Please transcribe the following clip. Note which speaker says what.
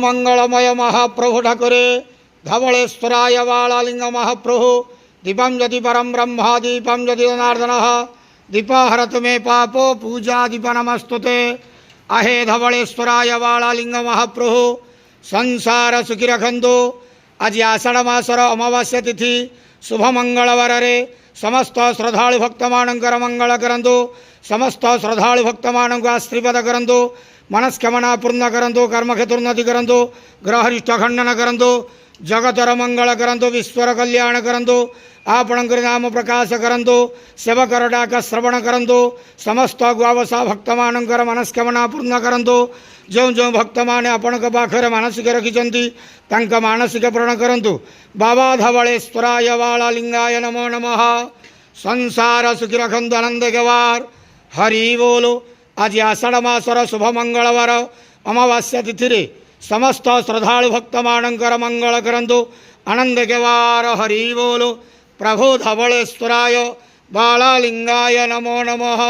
Speaker 1: मंगलमय महाप्रभु ठाकुरे धवलेश्वराय बालालिंग महाप्रभु दीपम यदि परम ब्रह्मा दीपम यदि जनार्दन दीपाहरत में पापो पूजा दीप नमस्तुते अहे धवलेश्वराय बालालिंग महाप्रभु संसार सुखी रखंदो। आज आषाढ़ मासर अमावास्या तिथि शुभ मंगलवार रे समस्त श्रद्धालु भक्त मानकर मंगल करंतु। समस्त श्रद्धालु भक्त मानक आशीर्वाद करंतु। मनस्कामना पूर्ण करंतु। कर्मक्षेत्रोन्नति करंतु। ग्रहरिष्ठ खंडन करंतु। जगतर मंगल करंतु। विश्वर कल्याण करंतु। आपणकर नाम प्रकाश करंतु। सेवकर डाक श्रवण करंतु। समस्त गुआवसा भक्त मानकर मनस्कामना पूर्ण करंतु। जो जो भक्त माने आपण पाखरे मानसिक रखिंट तंक मानसिक पूर्ण करंतु। बाबा धवलेश्वराय बालालिंगाय नमो नमः। संसार सुखी रखंतु आनंद गवार हरि बोलो। आज आषाढ़ मासर शुभ मंगलवार अमावास्या तिथि रे समस्त श्रद्धालु भक्त मानकर मंगल करंतु आनंद गवार हरि बोलो। प्रभु धवलेश्वराय बालालिंगाय नमो नमः।